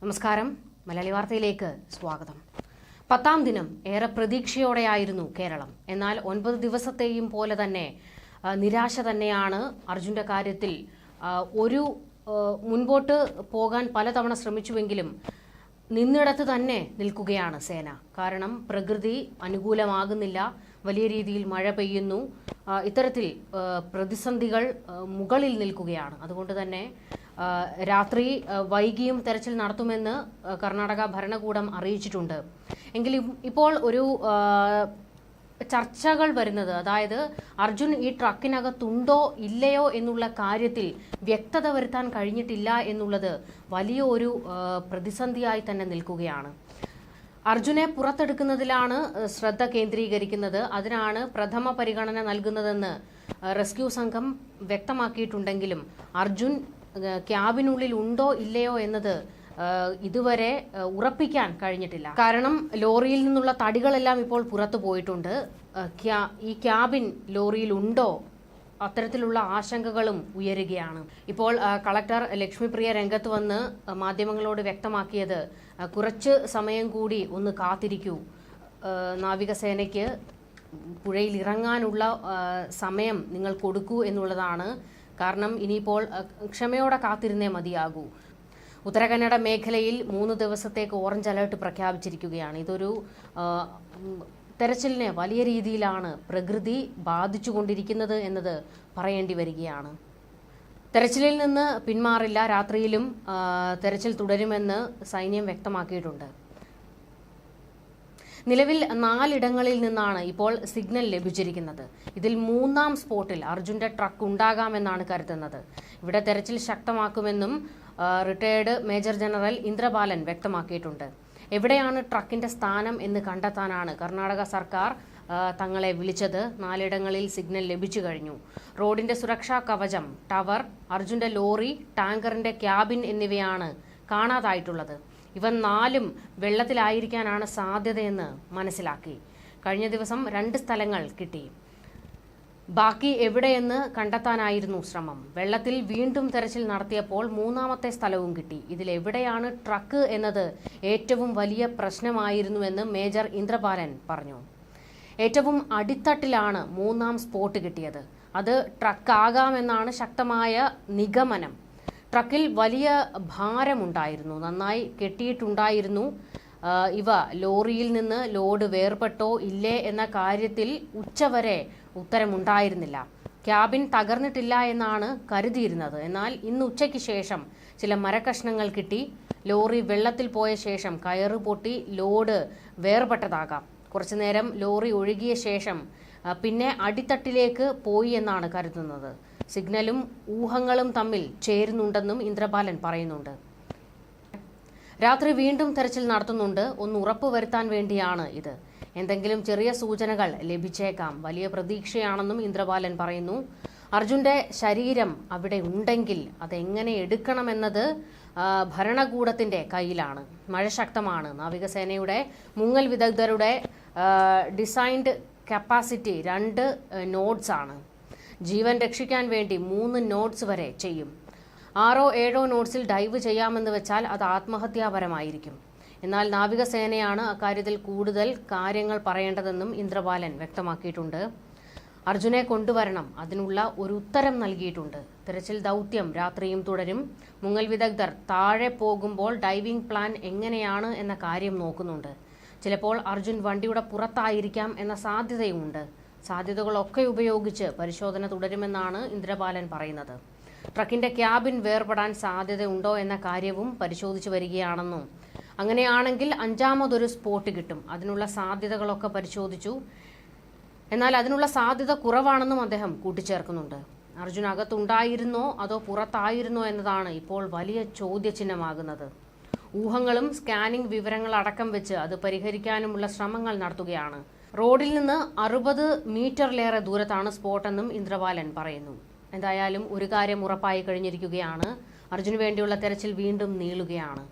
നമസ്കാരം. മലയാളി വാർത്തയിലേക്ക് സ്വാഗതം. 10ാം ദിനം ഏറെ പ്രതീക്ഷയോടെയായിരുന്നു കേരളം. എന്നാൽ 9 ദിവസത്തെയും പോലെ തന്നെ നിരാശ തന്നെയാണ് അർജുന്റെ കാര്യത്തിൽ. മുൻപോട്ട് പോകാൻ പലതവണ ശ്രമിച്ചുവെങ്കിലും നിന്നിടത്ത് തന്നെ നിൽക്കുകയാണ് സേന. കാരണം പ്രകൃതി അനുകൂലമാകുന്നില്ല, വലിയ രീതിയിൽ മഴ പെയ്യുന്നു, ഇത്തരത്തിൽ പ്രതിസന്ധികൾ മുകളിൽ നിൽക്കുകയാണ്. അതുകൊണ്ട് തന്നെ രാത്രി വൈകിയും തെരച്ചിൽ നടത്തുമെന്ന് കർണാടക ഭരണകൂടം അറിയിച്ചിട്ടുണ്ട്. എങ്കിലും ഇപ്പോൾ ഒരു ചർച്ചകൾ വരുന്നത്, അതായത് അർജുൻ ഈ ട്രക്കിനകത്തുണ്ടോ ഇല്ലയോ എന്നുള്ള കാര്യത്തിൽ വ്യക്തത വരുത്താൻ കഴിഞ്ഞിട്ടില്ല എന്നുള്ളത് വലിയ ഒരു പ്രതിസന്ധിയായി തന്നെ നിൽക്കുകയാണ്. അർജുനെ പുറത്തെടുക്കുന്നതിലാണ് ശ്രദ്ധ കേന്ദ്രീകരിക്കുന്നത്, അതിനാണ് പ്രഥമ പരിഗണന നൽകുന്നതെന്ന് റെസ്ക്യൂ സംഘം വ്യക്തമാക്കിയിട്ടുണ്ടെങ്കിലും അർജുൻ ക്യാബിനുള്ളിൽ ഉണ്ടോ ഇല്ലയോ എന്നത് ഇതുവരെ ഉറപ്പിക്കാൻ കഴിഞ്ഞിട്ടില്ല. കാരണം ലോറിയിൽ നിന്നുള്ള തടികളെല്ലാം ഇപ്പോൾ പുറത്തു പോയിട്ടുണ്ട്. ഈ ക്യാബിൻ ലോറിയിൽ ഉണ്ടോ, അത്തരത്തിലുള്ള ആശങ്കകളും ഉയരുകയാണ്. ഇപ്പോൾ കളക്ടർ ലക്ഷ്മിപ്രിയ രംഗത്ത് വന്ന് മാധ്യമങ്ങളോട് വ്യക്തമാക്കിയത്, കുറച്ച് സമയം കൂടി ഒന്ന് കാത്തിരിക്കൂ, നാവികസേനയ്ക്ക് പുഴയിൽ ഇറങ്ങാനുള്ള സമയം നിങ്ങൾ കൊടുക്കൂ എന്നുള്ളതാണ്. കാരണം ഇനിയിപ്പോൾ ക്ഷമയോടെ കാത്തിരുന്നേ മതിയാകൂ. ഉത്തരകന്നഡ മേഖലയിൽ 3 ദിവസത്തേക്ക് ഓറഞ്ച് അലേർട്ട് പ്രഖ്യാപിച്ചിരിക്കുകയാണ്. ഇതൊരു തെരച്ചിലിനെ വലിയ രീതിയിലാണ് പ്രകൃതി ബാധിച്ചുകൊണ്ടിരിക്കുന്നത് എന്നത് പറയേണ്ടി വരികയാണ്. തെരച്ചിലിൽ നിന്ന് പിന്മാറില്ല, രാത്രിയിലും തെരച്ചിൽ തുടരുമെന്ന് സൈന്യം വ്യക്തമാക്കിയിട്ടുണ്ട്. നിലവിൽ 4 ഇടങ്ങളിൽ നിന്നാണ് ഇപ്പോൾ സിഗ്നൽ ലഭിച്ചിരിക്കുന്നത്. ഇതിൽ 3ാം സ്പോട്ടിൽ അർജുന്റെ ട്രക്ക് ഉണ്ടാകാമെന്നാണ് കരുതുന്നത്. ഇവിടെ തെരച്ചിൽ ശക്തമാക്കുമെന്നും റിട്ടയേർഡ് മേജർ ജനറൽ ഇന്ദ്രബാലൻ വ്യക്തമാക്കിയിട്ടുണ്ട്. എവിടെയാണ് ട്രക്കിന്റെ സ്ഥാനം എന്ന് കണ്ടെത്താനാണ് കർണാടക സർക്കാർ തങ്ങളെ വിളിച്ചത്. 4 ഇടങ്ങളിൽ സിഗ്നൽ ലഭിച്ചു കഴിഞ്ഞു. റോഡിന്റെ സുരക്ഷാ കവചം, ടവർ, അർജുന്റെ ലോറി, ടാങ്കറിന്റെ ക്യാബിൻ എന്നിവയാണ് കാണാതായിട്ടുള്ളത്. ഇവ 4ഉം വെള്ളത്തിലായിരിക്കാനാണ് സാധ്യതയെന്ന് മനസ്സിലാക്കി. കഴിഞ്ഞ ദിവസം 2 സ്ഥലങ്ങൾ കിട്ടി. ബാക്കി എവിടെയെന്ന് കണ്ടെത്താനായിരുന്നു ശ്രമം. വെള്ളത്തിൽ വീണ്ടും തെരച്ചിൽ നടത്തിയപ്പോൾ 3ാമത്തെ സ്ഥലവും കിട്ടി. ഇതിലെവിടെയാണ് ട്രക്ക് എന്നത് ഏറ്റവും വലിയ പ്രശ്നമായിരുന്നുവെന്ന് മേജർ ഇന്ദ്രബാലൻ പറഞ്ഞു. ഏറ്റവും അടിത്തട്ടിലാണ് 3ാം സ്പോട്ട് കിട്ടിയത്. അത് ട്രക്കാകാമെന്നാണ് ശക്തമായ നിഗമനം. ട്രക്കിൽ വലിയ ഭാരമുണ്ടായിരുന്നു, നന്നായി കെട്ടിയിട്ടുണ്ടായിരുന്നു. ഇവ ലോറിയിൽ നിന്ന് ലോഡ് വേർപെട്ടോ ഇല്ലേ എന്ന കാര്യത്തിൽ ഉച്ചവരെ ഉത്തരമുണ്ടായിരുന്നില്ല. ക്യാബിൻ തകർന്നിട്ടില്ല എന്നാണ് കരുതിയിരുന്നത്. എന്നാൽ ഇന്ന് ഉച്ചയ്ക്ക് ശേഷം ചില മരക്കഷ്ണങ്ങൾ കിട്ടി. ലോറി വെള്ളത്തിൽ പോയ ശേഷം കയറ് പൊട്ടി ലോഡ് വേർപെട്ടതാകാം. കുറച്ചുനേരം ലോറി ഒഴുകിയ ശേഷം പിന്നെ അടിത്തട്ടിലേക്ക് പോയി എന്നാണ് കരുതുന്നത്. സിഗ്നലും ഊഹങ്ങളും തമ്മിൽ ചേരുന്നുണ്ടെന്നും ഇന്ദ്രബാലൻ പറയുന്നുണ്ട്. രാത്രി വീണ്ടും തെരച്ചിൽ നടത്തുന്നുണ്ട്. ഒന്ന് ഉറപ്പുവരുത്താൻ വേണ്ടിയാണ് ഇത്. എന്തെങ്കിലും ചെറിയ സൂചനകൾ ലഭിച്ചേക്കാം. വലിയ പ്രതീക്ഷയാണെന്നും ഇന്ദ്രബാലൻ പറയുന്നു. അർജുന്റെ ശരീരം അവിടെ ഉണ്ടെങ്കിൽ അതെങ്ങനെ എടുക്കണമെന്നത് ഭരണകൂടത്തിന്റെ കയ്യിലാണ്. മഴ ശക്തമാണ്. നാവികസേനയുടെ മുങ്ങൽ വിദഗ്ധരുടെ ഡിസൈൻഡ് കപ്പാസിറ്റി 2 നോഡ്സ് ആണ്. ജീവൻ രക്ഷിക്കാൻ വേണ്ടി 3 നോഡ്സ് വരെ ചെയ്യും. 6ഓ 7ഓ നോഡ്സിൽ ഡൈവ് ചെയ്യാമെന്ന് വെച്ചാൽ അത് ആത്മഹത്യാപരമായിരിക്കും. എന്നാൽ നാവികസേനയാണ് അക്കാര്യത്തിൽ കൂടുതൽ കാര്യങ്ങൾ പറയേണ്ടതെന്നും ഇന്ദ്രബാലൻ വ്യക്തമാക്കിയിട്ടുണ്ട്. അർജുനെ കൊണ്ടുവരണം, അതിനുള്ള ഒരു ഉത്തരം നൽകിയിട്ടുണ്ട്. തെരച്ചിൽ ദൗത്യം രാത്രിയും തുടരും. മുങ്ങൽ വിദഗ്ധർ താഴെ പോകുമ്പോൾ ഡൈവിംഗ് പ്ലാൻ എങ്ങനെയാണ് എന്ന കാര്യം നോക്കുന്നുണ്ട്. ചിലപ്പോൾ അർജുൻ വണ്ടിയുടെ പുറത്തായിരിക്കാം എന്ന സാധ്യതയുമുണ്ട്. സാധ്യതകളൊക്കെ ഉപയോഗിച്ച് പരിശോധന തുടരുമെന്നാണ് ഇന്ദ്രബാലൻ പറയുന്നത്. ട്രക്കിന്റെ ക്യാബിൻ വേർപെടാൻ സാധ്യതയുണ്ടോ എന്ന കാര്യവും പരിശോധിച്ചു വരികയാണെന്നും അങ്ങനെയാണെങ്കിൽ 5ാമതൊരു സ്പോട്ട് കിട്ടും. അതിനുള്ള സാധ്യതകളൊക്കെ പരിശോധിച്ചു. എന്നാൽ അതിനുള്ള സാധ്യത കുറവാണെന്നും അദ്ദേഹം കൂട്ടിച്ചേർക്കുന്നുണ്ട്. അർജുൻ അകത്തുണ്ടായിരുന്നോ അതോ പുറത്തായിരുന്നോ എന്നതാണ് ഇപ്പോൾ വലിയ ചോദ്യചിഹ്നമാകുന്നത്. ഊഹങ്ങളും സ്കാനിംഗ് വിവരങ്ങൾ അടക്കം വെച്ച് അത് പരിഹരിക്കാനുമുള്ള ശ്രമങ്ങൾ നടത്തുകയാണ്. റോഡിൽ നിന്ന് 60 മീറ്ററിലേറെ ദൂരത്താണ് സ്പോട്ടെന്നും ഇന്ദ്രബാലൻ പറയുന്നു. എന്തായാലും ഒരു കാര്യം ഉറപ്പായി കഴിഞ്ഞിരിക്കുകയാണ്, അർജുന് വേണ്ടിയുള്ള തെരച്ചിൽ വീണ്ടും നീളുകയാണ്.